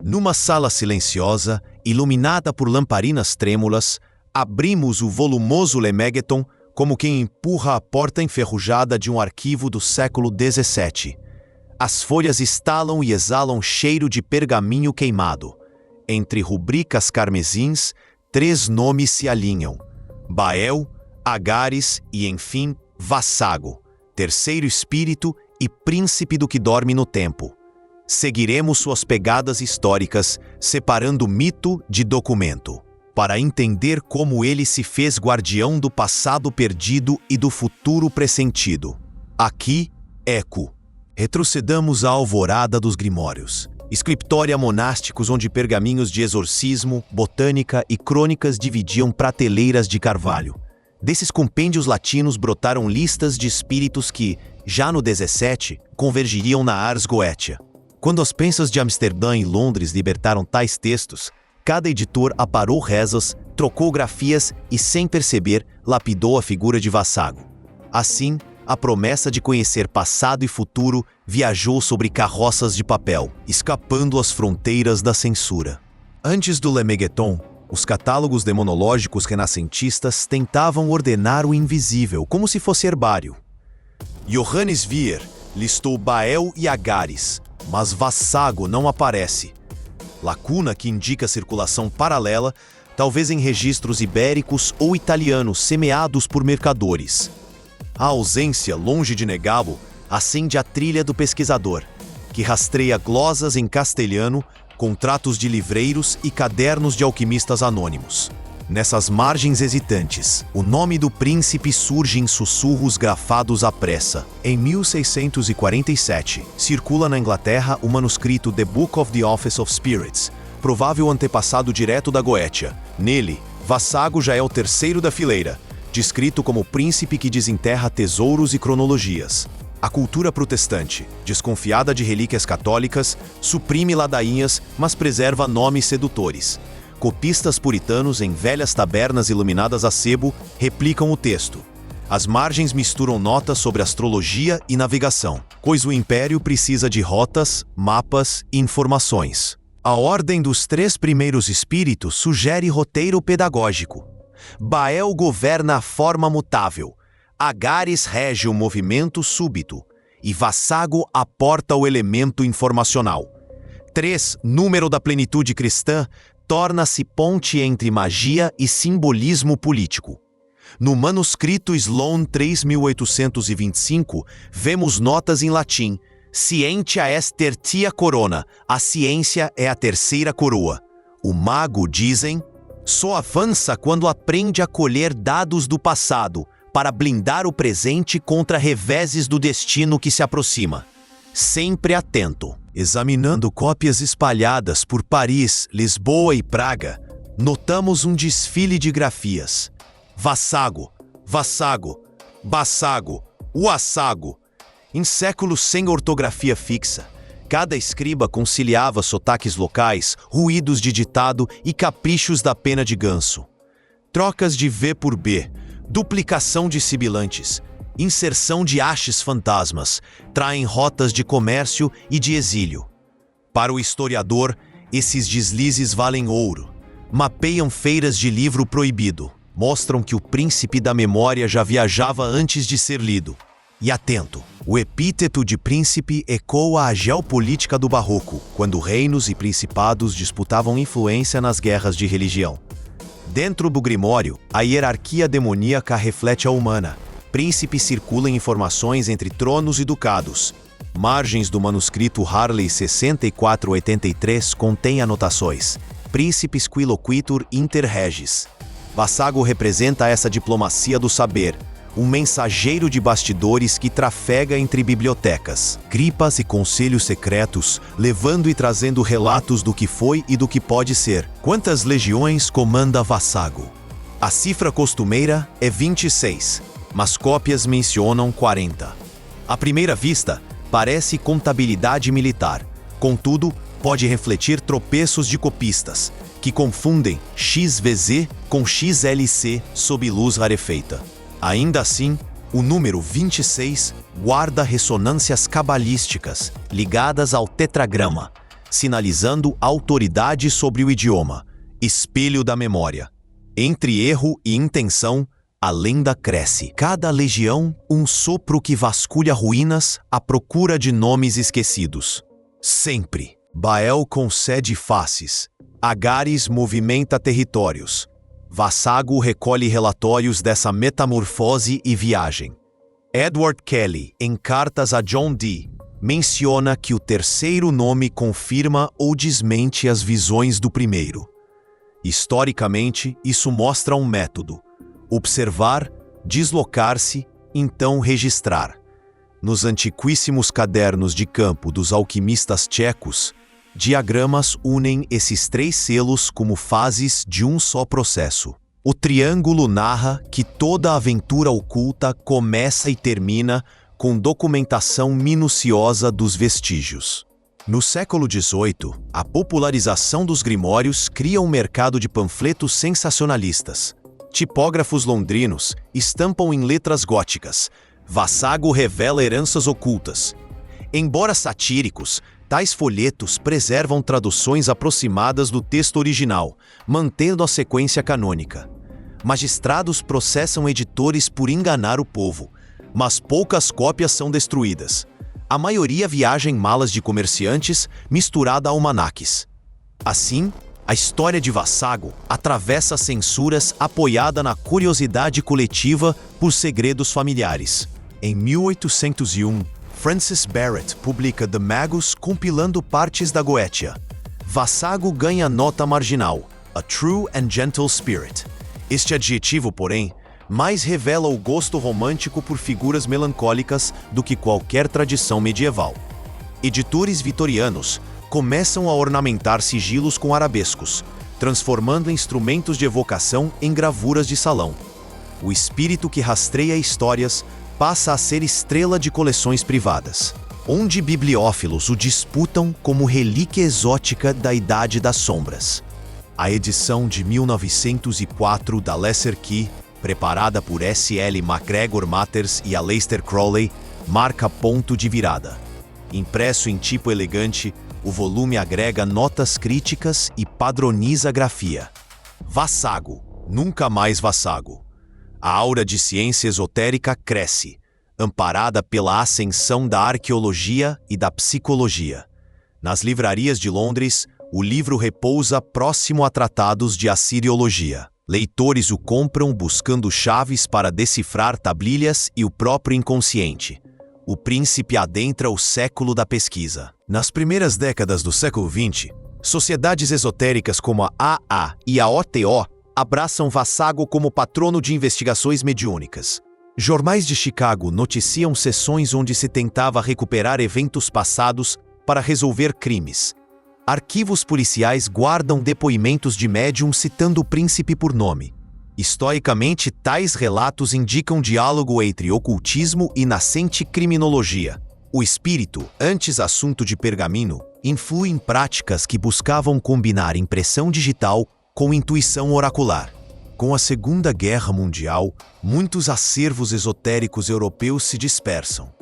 Numa sala silenciosa, iluminada por lamparinas trêmulas, abrimos o volumoso Lemegeton como quem empurra a porta enferrujada de um arquivo do século XVII. As folhas estalam e exalam cheiro de pergaminho queimado. Entre rubricas carmesins, 3 nomes se alinham: Bael, Agares e, enfim, Vassago, terceiro espírito e príncipe do que dorme no tempo. Seguiremos suas pegadas históricas, separando mito de documento, para entender como ele se fez guardião do passado perdido e do futuro pressentido. Aqui, Eco. Retrocedamos à alvorada dos grimórios, escriptória monásticos onde pergaminhos de exorcismo, botânica e crônicas dividiam prateleiras de carvalho. Desses compêndios latinos brotaram listas de espíritos que, já no 17, convergiriam na Ars Goetia. Quando as pensas de Amsterdã e Londres libertaram tais textos, cada editor aparou rezas, trocou grafias e, sem perceber, lapidou a figura de Vassago. Assim, a promessa de conhecer passado e futuro viajou sobre carroças de papel, escapando às fronteiras da censura. Antes do Lemegeton, os catálogos demonológicos renascentistas tentavam ordenar o invisível, como se fosse herbário. Johannes Vier listou Bael e Agares, mas Vassago não aparece. Lacuna que indica circulação paralela, talvez em registros ibéricos ou italianos semeados por mercadores. A ausência, longe de negá-lo, acende a trilha do pesquisador, que rastreia glosas em castelhano, contratos de livreiros e cadernos de alquimistas anônimos. Nessas margens hesitantes, o nome do príncipe surge em sussurros grafados à pressa. Em 1647, circula na Inglaterra o manuscrito The Book of the Office of Spirits, provável antepassado direto da Goetia. Nele, Vassago já é o terceiro da fileira, descrito como príncipe que desenterra tesouros e cronologias. A cultura protestante, desconfiada de relíquias católicas, suprime ladainhas, mas preserva nomes sedutores. Copistas puritanos em velhas tabernas iluminadas a sebo replicam o texto. As margens misturam notas sobre astrologia e navegação, pois o império precisa de rotas, mapas e informações. A ordem dos 3 primeiros espíritos sugere roteiro pedagógico. Bael governa a forma mutável, Agares rege o movimento súbito e Vassago aporta o elemento informacional. 3, número da plenitude cristã, torna-se ponte entre magia e simbolismo político. No manuscrito Sloane 3825, vemos notas em latim: Scientia est tertia corona, a ciência é a terceira coroa. O mago, dizem, só avança quando aprende a colher dados do passado, para blindar o presente contra reveses do destino que se aproxima. Sempre atento. Examinando cópias espalhadas por Paris, Lisboa e Praga, notamos um desfile de grafias. Vassago, Vassago, Bassago, Uassago. Em séculos sem ortografia fixa, cada escriba conciliava sotaques locais, ruídos de ditado e caprichos da pena de ganso. Trocas de V por B, duplicação de sibilantes, inserção de hastes fantasmas, traem rotas de comércio e de exílio. Para o historiador, esses deslizes valem ouro. Mapeiam feiras de livro proibido, mostram que o príncipe da memória já viajava antes de ser lido. E atento, o epíteto de príncipe ecoa a geopolítica do barroco, quando reinos e principados disputavam influência nas guerras de religião. Dentro do Grimório, a hierarquia demoníaca reflete a humana. Príncipes circulam informações entre tronos e ducados. Margens do manuscrito Harley 6483 contém anotações. Príncipes qui loquitur inter regis. Vassago representa essa diplomacia do saber, um mensageiro de bastidores que trafega entre bibliotecas, cripas e conselhos secretos, levando e trazendo relatos do que foi e do que pode ser. Quantas legiões comanda Vassago? A cifra costumeira é 26, mas cópias mencionam 40. À primeira vista, parece contabilidade militar. Contudo, pode refletir tropeços de copistas, que confundem XVZ com XLC sob luz rarefeita. Ainda assim, o número 26 guarda ressonâncias cabalísticas ligadas ao tetragrama, sinalizando autoridade sobre o idioma, espelho da memória. Entre erro e intenção, a lenda cresce. Cada legião, um sopro que vasculha ruínas à procura de nomes esquecidos. Sempre, Bael concede faces. Agares movimenta territórios. Vassago recolhe relatórios dessa metamorfose e viagem. Edward Kelly, em cartas a John Dee, menciona que o terceiro nome confirma ou desmente as visões do primeiro. Historicamente, isso mostra um método: observar, deslocar-se, então registrar. Nos antiquíssimos cadernos de campo dos alquimistas tchecos, diagramas unem esses 3 selos como fases de um só processo. O triângulo narra que toda aventura oculta começa e termina com documentação minuciosa dos vestígios. No século XVIII, a popularização dos grimórios cria um mercado de panfletos sensacionalistas. Tipógrafos londrinos estampam em letras góticas: Vassago revela heranças ocultas. Embora satíricos, tais folhetos preservam traduções aproximadas do texto original, mantendo a sequência canônica. Magistrados processam editores por enganar o povo, mas poucas cópias são destruídas. A maioria viaja em malas de comerciantes misturada a almanaques. Assim, a história de Vassago atravessa censuras apoiada na curiosidade coletiva por segredos familiares. Em 1801, Francis Barrett publica The Magus compilando partes da Goetia. Vassago ganha nota marginal, A True and Gentle Spirit. Este adjetivo, porém, mais revela o gosto romântico por figuras melancólicas do que qualquer tradição medieval. Editores vitorianos começam a ornamentar sigilos com arabescos, transformando instrumentos de evocação em gravuras de salão. O espírito que rastreia histórias passa a ser estrela de coleções privadas, onde bibliófilos o disputam como relíquia exótica da Idade das Sombras. A edição de 1904 da Lesser Key, preparada por S.L. MacGregor Matters e Aleister Crowley, marca ponto de virada. Impresso em tipo elegante, o volume agrega notas críticas e padroniza a grafia. Vassago, nunca mais Vassago. A aura de ciência esotérica cresce, amparada pela ascensão da arqueologia e da psicologia. Nas livrarias de Londres, o livro repousa próximo a tratados de assiriologia. Leitores o compram buscando chaves para decifrar tablilhas e o próprio inconsciente. O príncipe adentra o século da pesquisa. Nas primeiras décadas do século XX, sociedades esotéricas como a AA e a OTO abraçam Vassago como patrono de investigações mediúnicas. Jornais de Chicago noticiam sessões onde se tentava recuperar eventos passados para resolver crimes. Arquivos policiais guardam depoimentos de médium citando o príncipe por nome. Historicamente, tais relatos indicam diálogo entre ocultismo e nascente criminologia. O espírito, antes assunto de pergaminho, influi em práticas que buscavam combinar impressão digital com intuição oracular. Com a Segunda Guerra Mundial, muitos acervos esotéricos europeus se dispersam.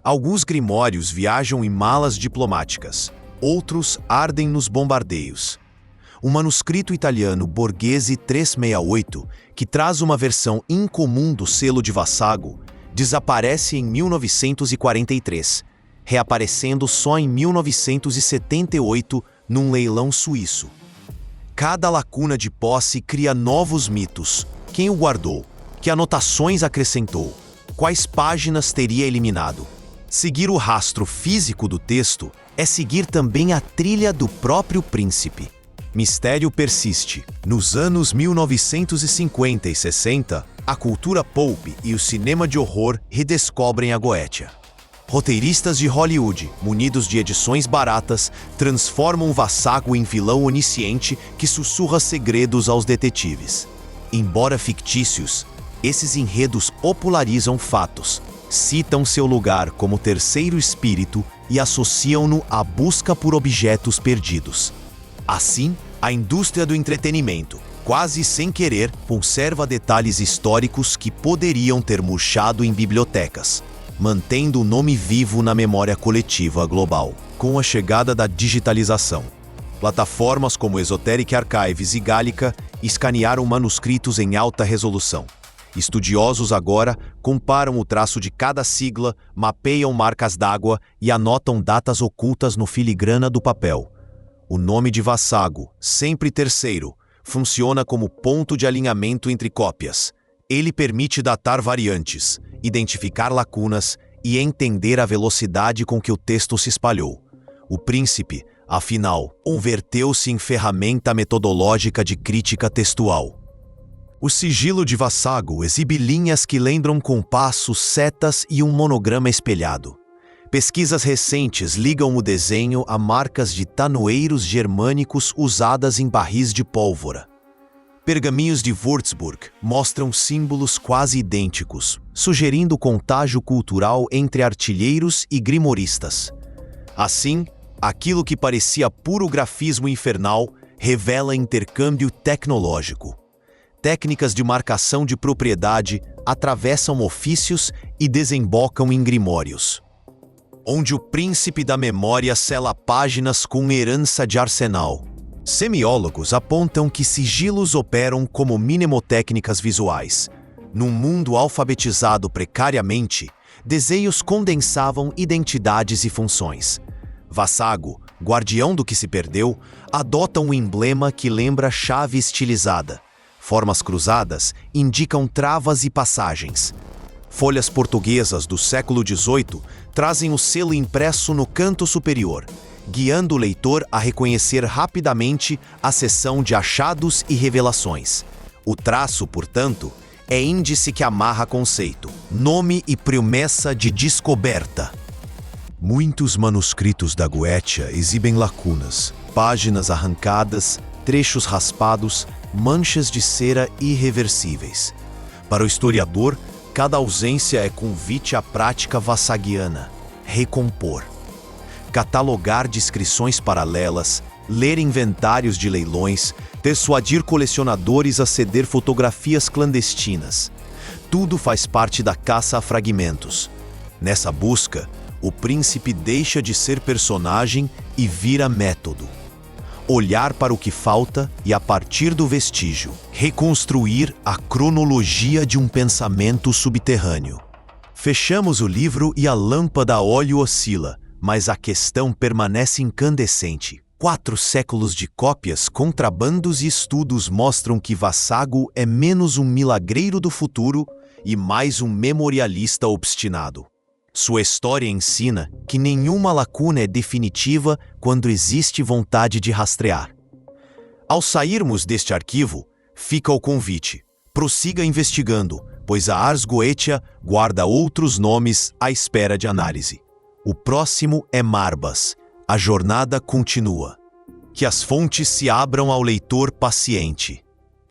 Alguns grimórios viajam em malas diplomáticas. Outros ardem nos bombardeios. O manuscrito italiano Borghese 368, que traz uma versão incomum do selo de Vassago, desaparece em 1943, reaparecendo só em 1978 num leilão suíço. Cada lacuna de posse cria novos mitos. Quem o guardou? Que anotações acrescentou? Quais páginas teria eliminado? Seguir o rastro físico do texto é seguir também a trilha do próprio príncipe. Mistério persiste. Nos anos 1950 e 60, a cultura pulp e o cinema de horror redescobrem a Goetia. Roteiristas de Hollywood, munidos de edições baratas, transformam Vassago em vilão onisciente que sussurra segredos aos detetives. Embora fictícios, esses enredos popularizam fatos, citam seu lugar como terceiro espírito e associam-no à busca por objetos perdidos. Assim, a indústria do entretenimento, quase sem querer, conserva detalhes históricos que poderiam ter murchado em bibliotecas. mantendo o nome vivo na memória coletiva global. Com a chegada da digitalização, plataformas como Esoteric Archives e Gallica escanearam manuscritos em alta resolução. Estudiosos agora comparam o traço de cada sigla, mapeiam marcas d'água e anotam datas ocultas no filigrana do papel. O nome de Vassago, sempre terceiro, funciona como ponto de alinhamento entre cópias. Ele permite datar variantes, identificar lacunas e entender a velocidade com que o texto se espalhou. O príncipe, afinal, converteu-se em ferramenta metodológica de crítica textual. O sigilo de Vassago exibe linhas que lembram compassos, setas e um monograma espelhado. Pesquisas recentes ligam o desenho a marcas de tanoeiros germânicos usadas em barris de pólvora. Pergaminhos de Würzburg mostram símbolos quase idênticos, sugerindo contágio cultural entre artilheiros e grimoristas. Assim, aquilo que parecia puro grafismo infernal revela intercâmbio tecnológico. Técnicas de marcação de propriedade atravessam ofícios e desembocam em grimórios, onde o príncipe da memória sela páginas com herança de arsenal. Semiólogos apontam que sigilos operam como mnemotécnicas visuais. Num mundo alfabetizado precariamente, desenhos condensavam identidades e funções. Vassago, guardião do que se perdeu, adota um emblema que lembra chave estilizada. Formas cruzadas indicam travas e passagens. Folhas portuguesas do século XVIII trazem o selo impresso no canto superior, guiando o leitor a reconhecer rapidamente a seção de achados e revelações. O traço, portanto, é índice que amarra conceito, nome e promessa de descoberta. Muitos manuscritos da Goetia exibem lacunas, páginas arrancadas, trechos raspados, manchas de cera irreversíveis. Para o historiador, cada ausência é convite à prática vassaguiana, recompor. Catalogar descrições paralelas, ler inventários de leilões, persuadir colecionadores a ceder fotografias clandestinas. Tudo faz parte da caça a fragmentos. Nessa busca, o príncipe deixa de ser personagem e vira método. Olhar para o que falta e, a partir do vestígio, reconstruir a cronologia de um pensamento subterrâneo. Fechamos o livro e a lâmpada a óleo oscila, mas a questão permanece incandescente. 4 séculos de cópias, contrabandos e estudos mostram que Vassago é menos um milagreiro do futuro e mais um memorialista obstinado. Sua história ensina que nenhuma lacuna é definitiva quando existe vontade de rastrear. Ao sairmos deste arquivo, fica o convite. Prossiga investigando, pois a Ars Goetia guarda outros nomes à espera de análise. O próximo é Marbas. A jornada continua. Que as fontes se abram ao leitor paciente.